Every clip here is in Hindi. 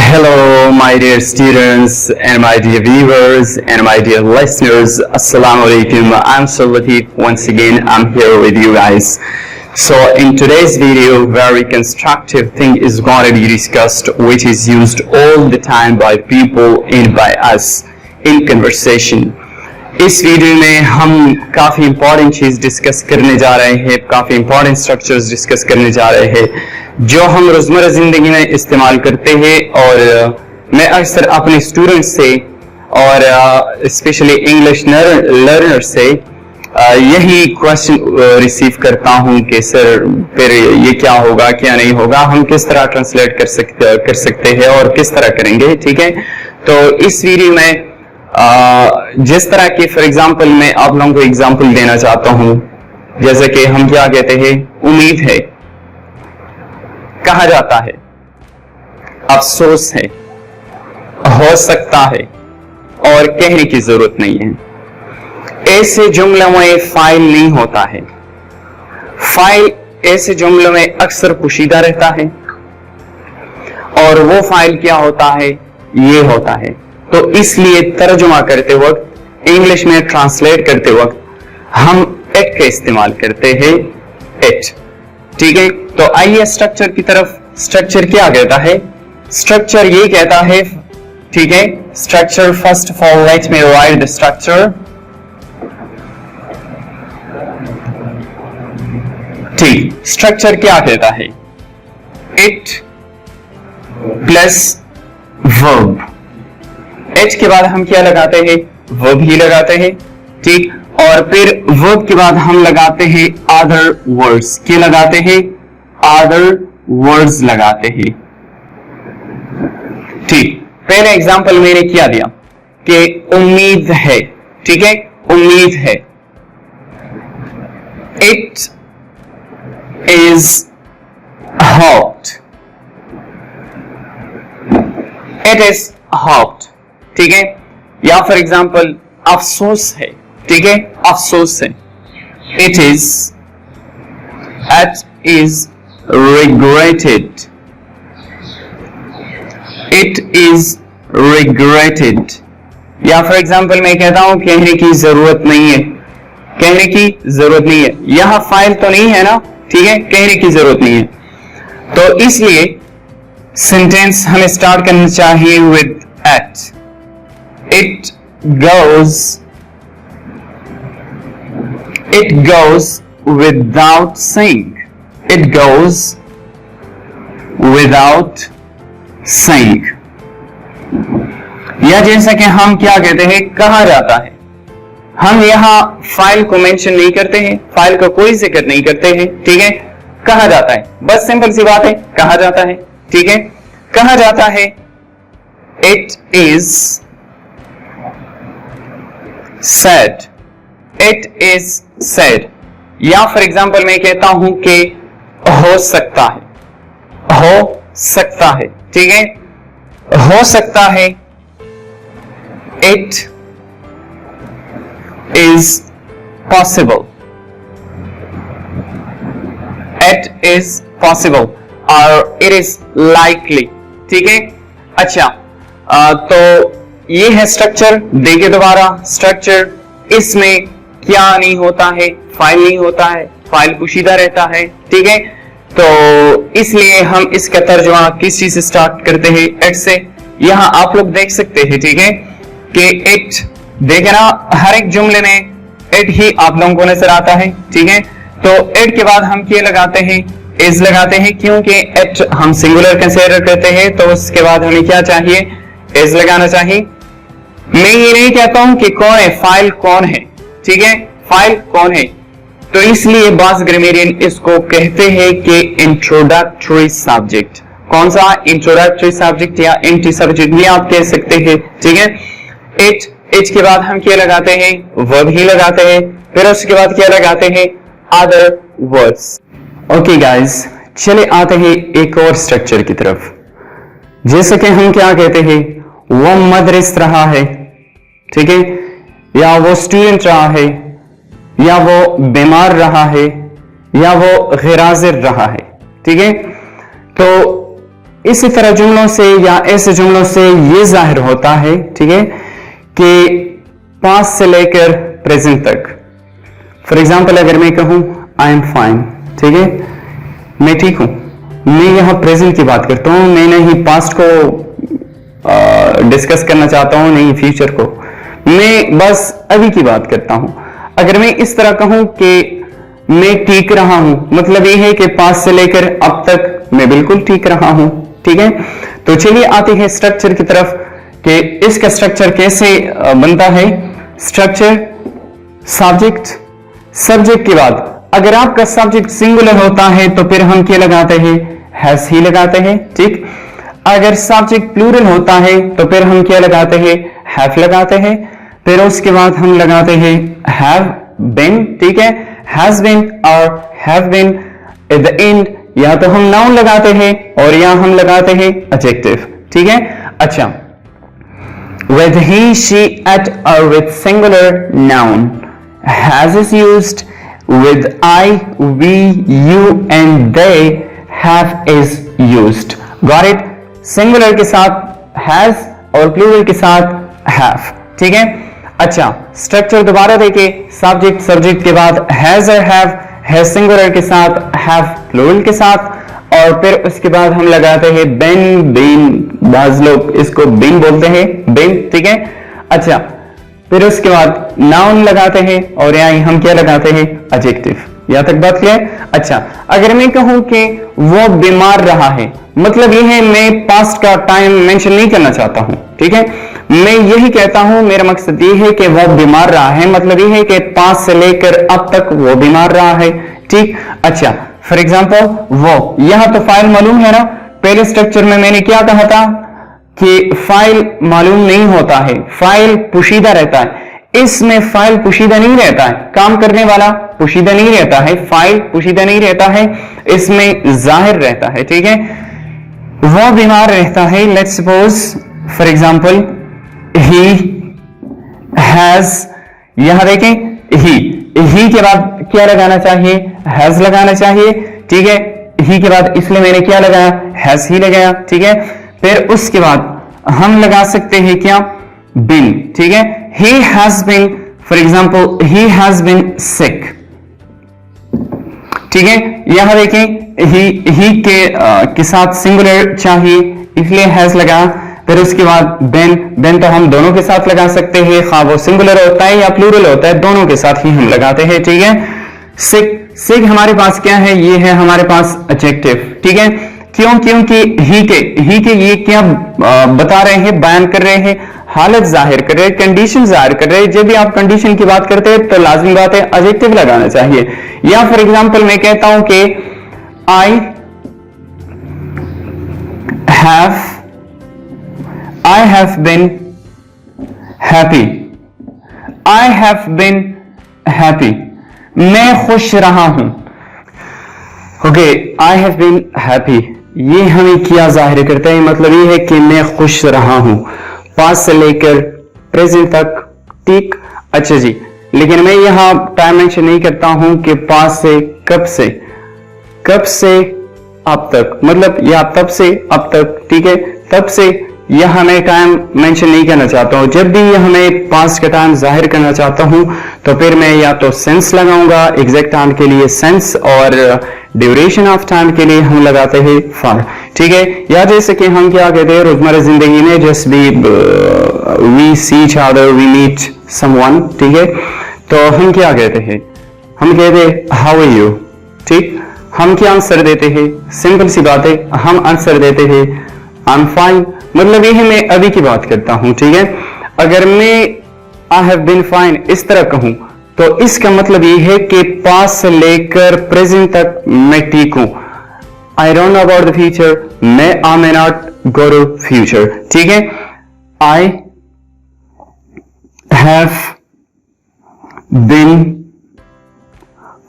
Hello, my dear students and my dear viewers and my dear listeners. Assalamu alaikum. I'm Sir Latif. Once again, I'm here with you guys. So in today's video, very constructive thing is going to be discussed, which is used all the time by people and by us in conversation. इस वीडियो में हम काफ़ी इंपॉर्टेंट चीज़ डिस्कस करने जा रहे हैं, काफ़ी इंपॉर्टेंट स्ट्रक्चर्स डिस्कस करने जा रहे हैं जो हम रोज़मर्रा ज़िंदगी में इस्तेमाल करते हैं। और मैं अक्सर अपने स्टूडेंट्स से और स्पेशली इंग्लिश लर्नर से यही क्वेश्चन रिसीव करता हूं कि सर फिर ये क्या होगा, क्या नहीं होगा, हम किस तरह ट्रांसलेट कर सकते हैं और किस तरह करेंगे। ठीक है, तो इस वीडियो में जिस तरह की फॉर एग्जांपल मैं आप लोगों को एग्जांपल देना चाहता हूं, जैसे कि हम क्या कहते हैं, उम्मीद है, कहा जाता है, अफसोस है, हो सकता है और कहने की जरूरत नहीं है। ऐसे जुमलों में फाइल नहीं होता है। फाइल ऐसे जुमलों में अक्सर पोशीदा रहता है और वो फाइल क्या होता है, ये होता है। तो इसलिए तर्जुमा करते वक्त, इंग्लिश में ट्रांसलेट करते वक्त हम एट का इस्तेमाल करते हैं, एट। ठीक है, तो आइए स्ट्रक्चर की तरफ। स्ट्रक्चर क्या कहता है? स्ट्रक्चर ये कहता है, ठीक है, structure first of all let me right the structure. ठीक, स्ट्रक्चर क्या कहता है? It plus verb. एच के बाद हम क्या लगाते हैं? वर्ब ही लगाते हैं। ठीक, और फिर वर्ब के बाद हम लगाते हैं अदर वर्ड्स। क्या लगाते हैं? अदर वर्ड्स लगाते हैं। ठीक, पहले एग्जांपल मैंने क्या दिया कि उम्मीद है। ठीक है, उम्मीद है, it is hoped, it is hoped. ठीक है, या फॉर एग्जांपल अफसोस है। ठीक है, अफसोस है, it is regretted, it is regretted। या फॉर एग्जांपल मैं कहता हूं कहने की जरूरत नहीं है, कहने की जरूरत नहीं है, यहां फाइल तो नहीं है ना। ठीक है, कहने की जरूरत नहीं है, तो इसलिए सेंटेंस हमें स्टार्ट करना चाहिए with at. It goes without saying, it goes without saying। या जैसा कि हम क्या कहते हैं, कहा जाता है। हम यहां फाइल को मेंशन नहीं करते हैं, फाइल का कोई जिक्र नहीं करते हैं। ठीक है, कहा जाता है, बस सिंपल सी बात है, कहा जाता है। ठीक है, कहा जाता है, it is said, it is said। या फॉर एग्जांपल मैं कहता हूं कि हो सकता है, हो सकता है। ठीक है, हो सकता है, it is possible, it is possible और it is likely। ठीक है, अच्छा, तो ये है स्ट्रक्चर। देखिए दोबारा स्ट्रक्चर, इसमें क्या नहीं होता है, फाइल नहीं होता है, फाइल पोशीदा रहता है। ठीक है, तो इसलिए हम इसका तर्जुमा किस चीज से स्टार्ट करते हैं? एट से। यहां आप लोग देख सकते हैं, ठीक है, कि एट, देखे ना, हर एक जुमले में एट ही आप लोगों को नजर आता है। ठीक है, तो एट के बाद हम क्या लगाते हैं? इज लगाते हैं, क्योंकि एट हम सिंगुलर कंसीडर करते हैं, तो उसके बाद हमें क्या चाहिए? इज लगाना चाहिए। मैं ये नहीं कहता हूं कि कौन है, फाइल कौन है। ठीक है, फाइल कौन है, तो इसलिए बास ग्रामेरियन इसको कहते हैं कि इंट्रोडक्टरी सब्जेक्ट। कौन सा? इंट्रोडक्टरी सब्जेक्ट या एंटी सब्जेक्ट भी आप कह सकते हैं। ठीक है, एच के बाद हम क्या लगाते हैं? वर्ब ही लगाते हैं। फिर उसके बाद क्या लगाते हैं? Other words. ओके गाइस, चले आते हैं एक और स्ट्रक्चर की तरफ। जैसे कि हम क्या कहते हैं, वो मदरस रहा है। ठीक है, या वो स्टूडेंट रहा है, या वो बीमार रहा है, या वो गैर हाजिर रहा है। ठीक है, तो इसी तरह जुमलों से या ऐसे जुमलों से ये जाहिर होता है, ठीक है, कि पास्ट से लेकर प्रेजेंट तक। फॉर एग्जाम्पल अगर मैं कहूं आई एम फाइन, ठीक है, मैं ठीक हूं, मैं यहां प्रेजेंट की बात करता हूं, मैं नहीं पास्ट को डिस्कस करना चाहता हूं, नहीं फ्यूचर को, मैं बस अभी की बात करता हूं। अगर मैं इस तरह कहूं कि मैं ठीक रहा हूं, मतलब यह है कि पास्ट से लेकर अब तक मैं बिल्कुल ठीक रहा हूं, ठीक है। तो चलिए आते हैं स्ट्रक्चर की तरफ कि इसका स्ट्रक्चर कैसे बनता है। स्ट्रक्चर सब्जेक्ट, सब्जेक्ट के बाद अगर आपका सब्जेक्ट सिंगुलर होता है तो फिर हम क्या लगाते हैं, हैज ही लगाते हैं, ठीक। अगर सब्जेक्ट प्लूरल होता है तो फिर हम क्या लगाते हैं, हैव लगाते हैं। फिर उसके बाद हम लगाते हैं हैव बीन, ठीक है, हैज बीन और have been. At the end या तो हम नाउन लगाते हैं और या हम लगाते हैं एडजेक्टिव, ठीक है। अच्छा, with he, she, at or with singular noun, has is used, with I, we, you and they, have is used. Got it? Singular के साथ हैज और प्लूरल के साथ हैव, ठीक है। अच्छा, स्ट्रक्चर दोबारा देखिए, सब्जेक्ट सब्जेक्ट के बाद हैज और हैव सिंगुलर के साथ, हैव प्लूरल के साथ, और फिर उसके बाद हम लगाते हैं बिन, बीन, बाज लोग इसको बिन बोलते हैं, बिन, ठीक है। अच्छा, फिर उसके बाद नाउन लगाते हैं और यहाँ हम क्या लगाते हैं, एडजेक्टिव। यहां तक बात क्लियर। अच्छा, अगर मैं कहूं कि वो बीमार रहा है, मतलब ये है मैं पास्ट का टाइम मेंशन नहीं करना चाहता हूं, ठीक है, मैं यही कहता हूं, मेरा मकसद ये है कि वो बीमार रहा है, मतलब ये है कि पास्ट से लेकर अब तक वो बीमार रहा है, ठीक। अच्छा, फॉर एग्जाम्पल वो, यहां तो फाइल मालूम है ना, पहले स्ट्रक्चर में मैंने क्या कहा था कि फाइल मालूम नहीं होता है, फाइल पोशीदा रहता है। इसमें फाइल पोशीदा नहीं रहता है, काम करने वाला पोशीदा नहीं रहता है, फाइल पोशीदा नहीं रहता है, इसमें जाहिर रहता है, ठीक है। वो बीमार रहता है, let's suppose for example he has, यहां देखें ही के बाद क्या लगाना चाहिए, हैज लगाना चाहिए, ठीक है। ही के बाद इसलिए मैंने क्या लगाया, हैज ही लगाया, ठीक है। फिर उसके बाद हम लगा सकते हैं क्या, बिन, ठीक है। he has been, for example he has been sick, ठीक है। यहां देखें he के साथ सिंगुलर चाहिए इसलिए हैज लगा। फिर उसके बाद बेन तो हम दोनों के साथ लगा सकते हैं, खा वो सिंगुलर होता है या प्लूरल होता है, दोनों के साथ ही हम लगाते हैं, ठीक है। सिक हमारे पास क्या है, ये है हमारे पास एडजेक्टिव, ठीक है। क्यों, क्योंकि ही के ये क्या बता रहे हैं, बयान कर रहे हैं, हालत जाहिर कर रहे हैं, कंडीशन जाहिर कर रहे हैं। जब भी आप कंडीशन की बात करते हैं तो लाजमी बात है एडजेक्टिव लगाना चाहिए। या फॉर एग्जांपल मैं कहता हूं कि I have been happy, I have been happy, मैं खुश रहा हूं। Okay, I have been happy, ये हमें क्या जाहिर करता है, मतलब ये है कि मैं खुश रहा हूं, पास्ट से लेकर प्रेजेंट तक, ठीक। अच्छा जी, लेकिन मैं यहां टाइम मेंशन नहीं करता हूं कि पास्ट से कब से अब तक, मतलब या तब से अब तक, ठीक है। तब से यहां मैं टाइम मेंशन नहीं करना चाहता हूं। जब भी यहां मैं पास्ट का टाइम जाहिर करना चाहता हूं तो फिर मैं या तो सेंस लगाऊंगा, एग्जैक्ट टाइम के लिए सेंस, और ड्यूरेशन ऑफ टाइम के लिए हम लगाते हैं फॉर, ठीक है। या जैसे कि हम क्या कहते हैं रोजमर्रा जिंदगी में, just be we see each other, we meet someone, ठीक है, तो हम क्या कहते हैं, हम कहते हैं हाउ आर यू, ठीक। हम क्या आंसर देते हैं, सिंपल सी बात है, हम आंसर देते हैं आई एम फाइन, मतलब ये है मैं अभी की बात करता हूं, ठीक है। अगर मैं आई हैव बीन फाइन इस तरह कहूं तो इसका मतलब ये है कि पास्ट से लेकर प्रेजेंट तक मैं ठीक हूं। I don't know about the future, I may not go to future, ठीक है। आई हैव बीन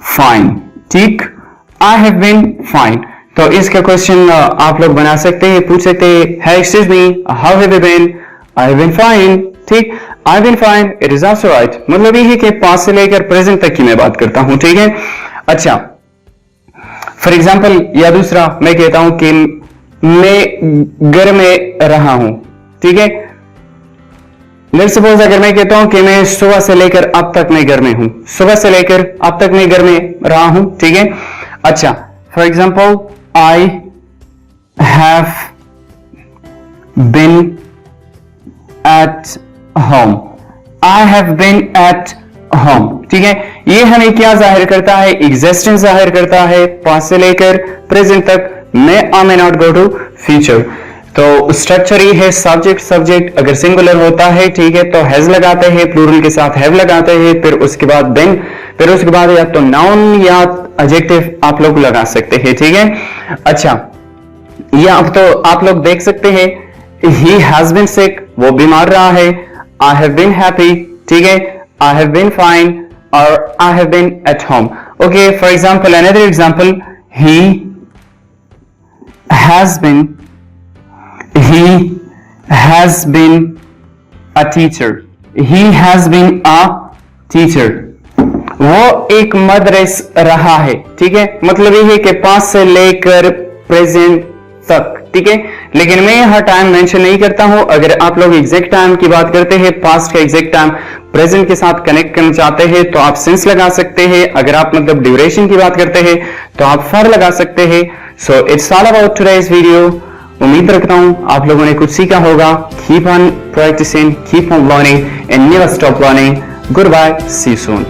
फाइन, ठीक, आई हैव बीन फाइन। तो इसका क्वेश्चन आप लोग बना सकते हैं, पूछ सकते हैं, excuse me, how have you been, I have been fine, ठीक, I have been fine, it is also right, मतलब ये है कि पास्ट से लेकर प्रेजेंट तक की मैं बात करता हूं, ठीक है। अच्छा, फॉर एग्जांपल या दूसरा मैं कहता हूं कि मैं घर में रहा हूं, ठीक है। लेट्स सपोज अगर मैं कहता हूं कि मैं सुबह से लेकर अब तक मैं घर में हूं, सुबह से लेकर अब तक मैं घर में रहा हूं, ठीक है। अच्छा, for example I have been at home, I have been at home, ठीक है। ये हमें क्या जाहिर करता है? एग्जिस्टेंस जाहिर करता है, पास्ट से लेकर प्रेजेंट तक, may I may not go to future. तो स्ट्रक्चर ये है सब्जेक्ट सब्जेक्ट, अगर सिंगुलर होता है, ठीक है, तो हैज लगाते हैं, प्लूरल के साथ हैव लगाते हैं, फिर उसके बाद देन, फिर उसके बाद या तो नाउन या एडजेक्टिव आप लोग लगा सकते हैं, ठीक है। अच्छा, या अब तो आप लोग देख सकते हैं ही हैज बीन सिक, वो बीमार रहा है, आई हैव बीन हैप्पी, ठीक है, आई हैव बीन फाइन, और I have been at home. Okay, for example another example, he has been, he has been a teacher, he has been a teacher, वो एक मदरस रहा है, ठीक है। मतलब ये है कि पास्ट से लेकर प्रेजेंट तक, ठीक है। लेकिन मैं यहां टाइम मेंशन नहीं करता हूं। अगर आप लोग एग्जैक्ट टाइम की बात करते हैं, पास्ट का एग्जैक्ट टाइम प्रेजेंट के साथ कनेक्ट करना चाहते हैं, तो आप सिंस लगा सकते हैं। अगर आप मतलब ड्यूरेशन की बात करते हैं तो आप फॉर लगा सकते हैं। So it's all about today's video. उम्मीद रखता हूं आप लोगों ने कुछ सीखा होगा। Keep on practicing, keep on learning and never stop learning. Goodbye, see you soon.